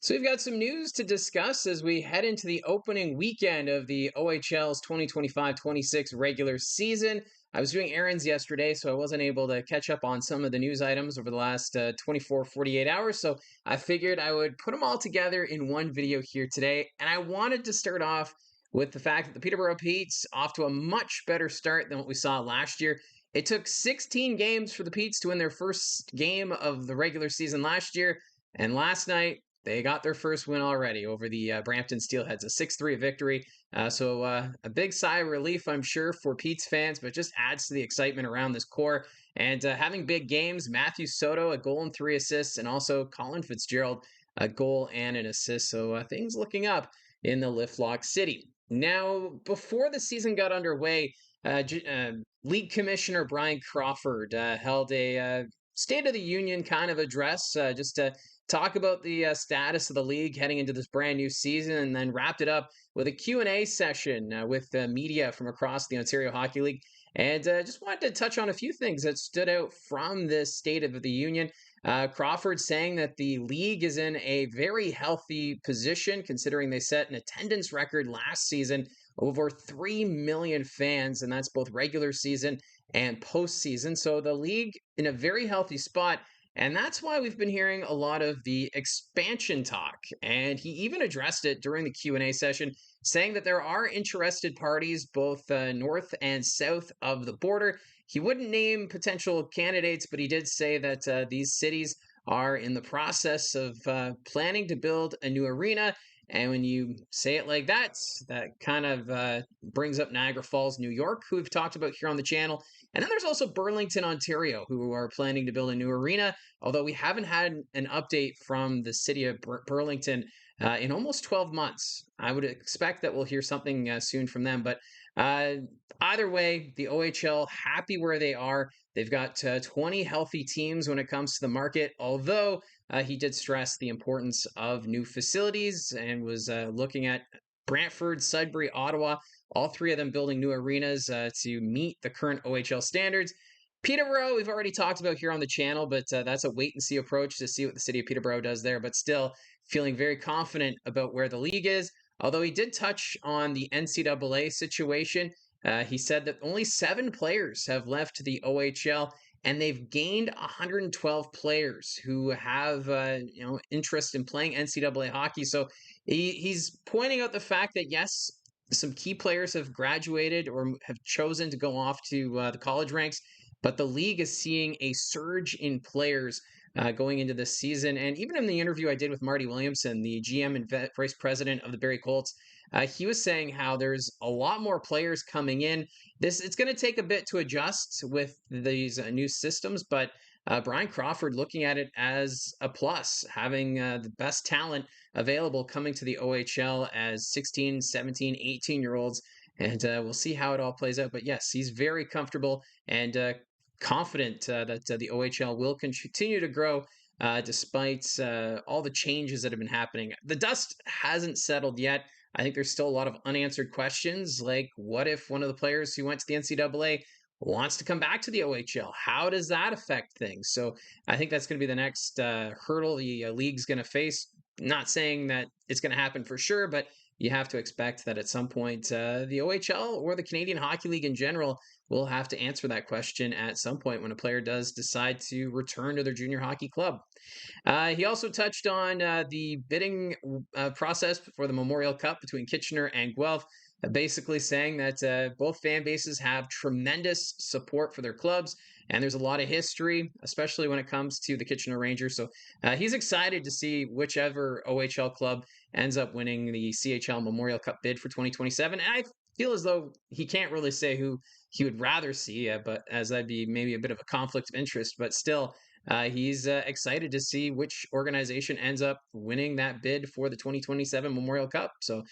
So we've got some news to discuss as we head into the opening weekend of the OHL's 2025-26 regular season. I was doing errands yesterday, so I wasn't able to catch up on some of the news items over the last 24, 48 hours. So I figured I would put them all together in one video here today. And I wanted to start off with the fact that the Peterborough Petes off to a much better start than what we saw last year. It took 16 games for the Petes to win their first game of the regular season last year. And last night, they got their first win already over the Brampton Steelheads, a 6-3 victory. So a big sigh of relief, I'm sure, for Pete's fans, but just adds to the excitement around this core. And having big games, Matthew Soto, a goal and 3 assists, and also Colin Fitzgerald, a goal and an assist. So things looking up in the Liftlock City. Now, before the season got underway, League Commissioner Bryan Crawford held a State of the Union kind of address just to talk about the status of the league heading into this brand new season, and then wrapped it up with a Q&A session with media from across the Ontario Hockey League. And just wanted to touch on a few things that stood out from this State of the Union. Crawford saying that the league is in a very healthy position, considering they set an attendance record last season, over 3 million fans, and that's both regular season and postseason. So the league in a very healthy spot. And that's why we've been hearing a lot of the expansion talk. And he even addressed it during the Q&A session, saying that there are interested parties both north and south of the border. He wouldn't name potential candidates, but he did say that these cities are in the process of planning to build a new arena. And when you say it like that, that kind of brings up Niagara Falls, New York, who we've talked about here on the channel. And then there's also Burlington, Ontario, who are planning to build a new arena, although we haven't had an update from the city of Burlington in almost 12 months. I would expect that we'll hear something soon from them. But uh, either way, the OHL happy where they are. They've got 20 healthy teams when it comes to the market, although he did stress the importance of new facilities and was looking at Brantford, Sudbury, Ottawa, all three of them building new arenas to meet the current OHL standards. Peterborough, we've already talked about here on the channel, but that's a wait and see approach to see what the city of Peterborough does there, but still feeling very confident about where the league is. Although he did touch on the NCAA situation, he said that only 7 players have left the OHL, and they've gained 112 players who have interest in playing NCAA hockey. So he's pointing out the fact that yes, some key players have graduated or have chosen to go off to the college ranks, but the league is seeing a surge in players going into this season. And even in the interview I did with Marty Williamson, the GM and vice president of the Barrie Colts, he was saying how there's a lot more players coming in. It's going to take a bit to adjust with these new systems, but Bryan Crawford looking at it as a plus, having the best talent available coming to the OHL as 16, 17, 18-year-olds. And we'll see how it all plays out. But yes, he's very comfortable and confident that the OHL will continue to grow despite all the changes that have been happening. The dust hasn't settled yet. I think there's still a lot of unanswered questions, like what if one of the players who went to the NCAA wants to come back to the OHL? How does that affect things? So I think that's going to be the next hurdle the league's going to face. Not saying that it's going to happen for sure, but you have to expect that at some point the OHL or the Canadian Hockey League in general will have to answer that question at some point when a player does decide to return to their junior hockey club. He also touched on the bidding process for the Memorial Cup between Kitchener and Guelph, basically saying that both fan bases have tremendous support for their clubs, and there's a lot of history, especially when it comes to the Kitchener Rangers. So he's excited to see whichever OHL club ends up winning the CHL Memorial Cup bid for 2027. And I feel as though he can't really say who he would rather see, but as that'd be maybe a bit of a conflict of interest, but still. He's excited to see which organization ends up winning that bid for the 2027 Memorial Cup. So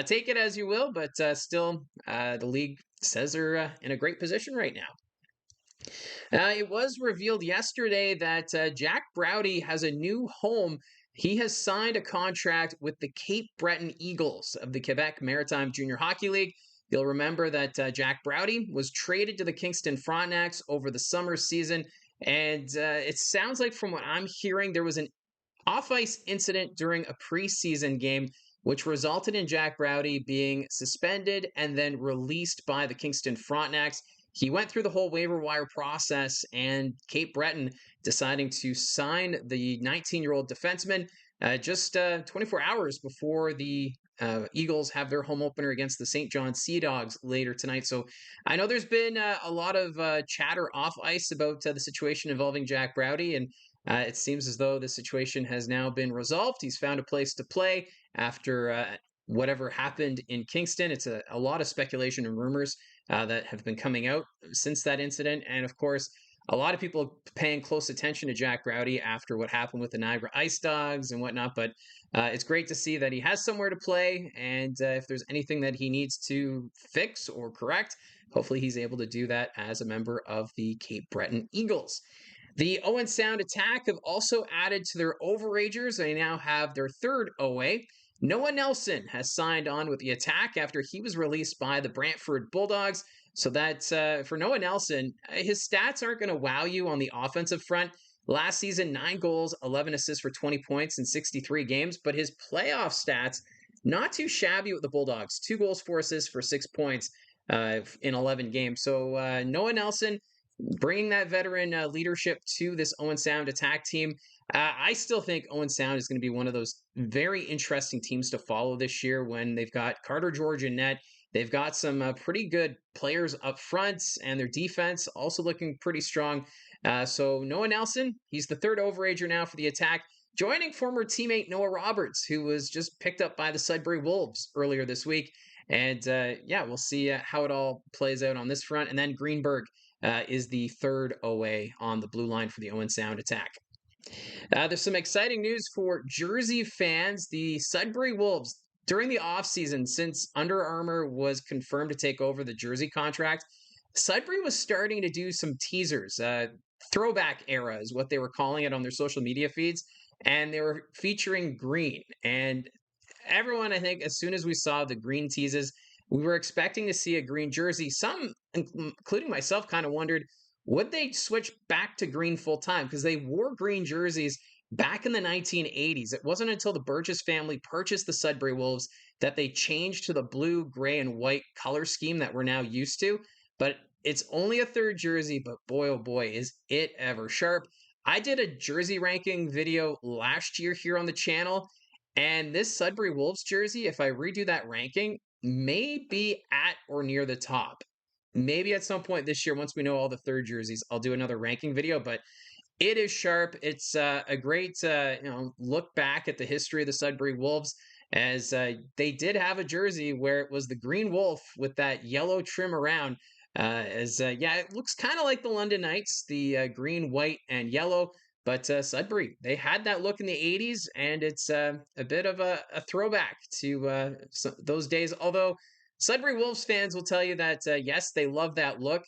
take it as you will, but still, the league says they're in a great position right now. It was revealed yesterday that Jack Brauti has a new home. He has signed a contract with the Cape Breton Eagles of the Quebec Maritime Junior Hockey League. You'll remember that Jack Brauti was traded to the Kingston Frontenacs over the summer season. And it sounds like from what I'm hearing, there was an off-ice incident during a preseason game, which resulted in Jack Brauti being suspended and then released by the Kingston Frontenacs. He went through the whole waiver wire process, and Cape Breton deciding to sign the 19-year-old defenseman just 24 hours before the Eagles have their home opener against the St. John Sea Dogs later tonight. So I know there's been a lot of chatter off ice about the situation involving Jack Brauti, and it seems as though the situation has now been resolved. He's found a place to play after whatever happened in Kingston. It's a lot of speculation and rumors that have been coming out since that incident. And of course, a lot of people paying close attention to Jack Brauti after what happened with the Niagara Ice Dogs and whatnot. But it's great to see that he has somewhere to play. And if there's anything that he needs to fix or correct, hopefully he's able to do that as a member of the Cape Breton Eagles. The Owen Sound Attack have also added to their overagers. They now have their third OA. Noah Nelson has signed on with the Attack after he was released by the Brantford Bulldogs. So that's for Noah Nelson, his stats aren't going to wow you on the offensive front. Last season, 9 goals, 11 assists for 20 points in 63 games. But his playoff stats, not too shabby with the Bulldogs. 2 goals, 4 assists for 6 points in 11 games. So Noah Nelson bringing that veteran leadership to this Owen Sound Attack team. I still think Owen Sound is going to be one of those very interesting teams to follow this year when they've got Carter George in net. They've got some pretty good players up front, and their defense also looking pretty strong. So Noah Nelson, he's the third overager now for the Attack, joining former teammate Noah Roberts, who was just picked up by the Sudbury Wolves earlier this week. And yeah, we'll see how it all plays out on this front. And then Greenberg is the third OA on the blue line for the Owen Sound Attack. There's some exciting news for Jersey fans. The Sudbury Wolves, during the offseason, since Under Armour was confirmed to take over the jersey contract, Sudbury was starting to do some teasers. Throwback era is what they were calling it on their social media feeds. And they were featuring green. And everyone, I think, as soon as we saw the green teases, we were expecting to see a green jersey. Some, including myself, kind of wondered, would they switch back to green full time? Because they wore green jerseys back in the 1980s. It wasn't until the Burgess family purchased the Sudbury Wolves that they changed to the blue, gray, and white color scheme that we're now used to. But it's only a third jersey, but boy, oh boy, is it ever sharp. I did a jersey ranking video last year here on the channel, and this Sudbury Wolves jersey, if I redo that ranking, may be at or near the top. Maybe at some point this year, once we know all the third jerseys, I'll do another ranking video, but it is sharp. It's a great look back at the history of the Sudbury Wolves, as they did have a jersey where it was the green wolf with that yellow trim around. Yeah, it looks kind of like the London Knights, the green, white, and yellow. But Sudbury, they had that look in the 80s, and it's a bit of a throwback to those days. Although Sudbury Wolves fans will tell you that, yes, they love that look,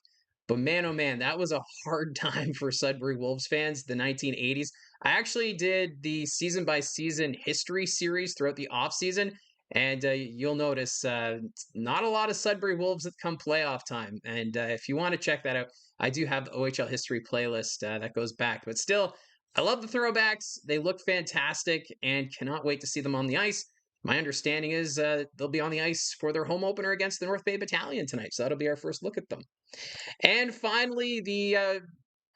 but man, oh man, that was a hard time for Sudbury Wolves fans, the 1980s. I actually did the season-by-season history series throughout the offseason, and you'll notice not a lot of Sudbury Wolves that come playoff time. And if you want to check that out, I do have the OHL history playlist that goes back. But still, I love the throwbacks. They look fantastic and cannot wait to see them on the ice. My understanding is they'll be on the ice for their home opener against the North Bay Battalion tonight. So that'll be our first look at them. And finally, the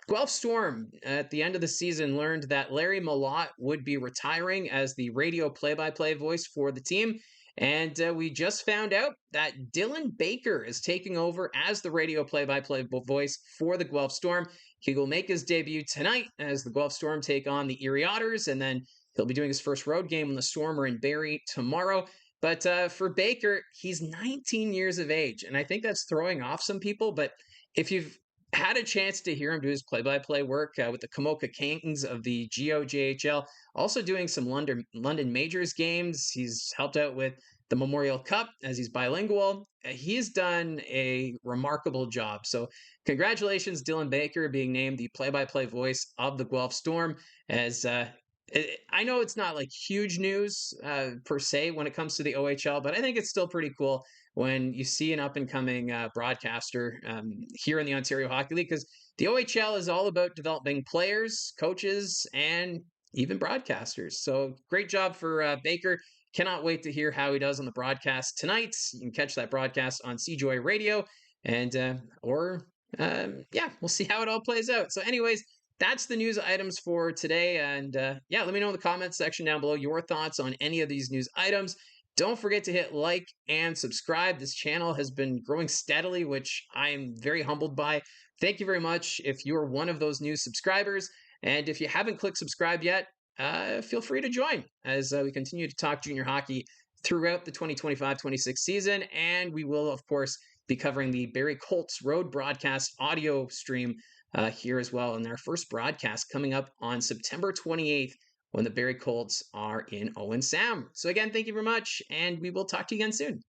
Guelph Storm at the end of the season learned that Larry Malott would be retiring as the radio play-by-play voice for the team. And we just found out that Dylan Baker is taking over as the radio play-by-play voice for the Guelph Storm. He will make his debut tonight as the Guelph Storm take on the Erie Otters, and then he'll be doing his first road game when the Storm are in Barrie tomorrow. But for Baker, he's 19 years of age, and I think that's throwing off some people. But if you've had a chance to hear him do his play-by-play work with the Camoka Kings of the QMJHL, also doing some London Majors games. He's helped out with the Memorial Cup as he's bilingual. He's done a remarkable job. So congratulations, Dylan Baker, being named the play-by-play voice of the Guelph Storm. As I know it's not like huge news per se when it comes to the OHL, but I think it's still pretty cool when you see an up-and-coming broadcaster here in the Ontario Hockey League, because the OHL is all about developing players, coaches, and even broadcasters. So great job for Baker. Cannot wait to hear how he does on the broadcast tonight. You can catch that broadcast on CJoy Radio, and yeah, we'll see how it all plays out. So, anyways, that's the news items for today. And yeah, let me know in the comments section down below your thoughts on any of these news items. Don't forget to hit like and subscribe. This channel has been growing steadily, which I am very humbled by. Thank you very much if you are one of those new subscribers. And if you haven't clicked subscribe yet, feel free to join as we continue to talk junior hockey throughout the 2025-26 season. And we will, of course, be covering the Barrie Colts road broadcast audio stream here as well. And our first broadcast coming up on September 28th when the Barrie Colts are in Owen Sound. So again, thank you very much, and we will talk to you again soon.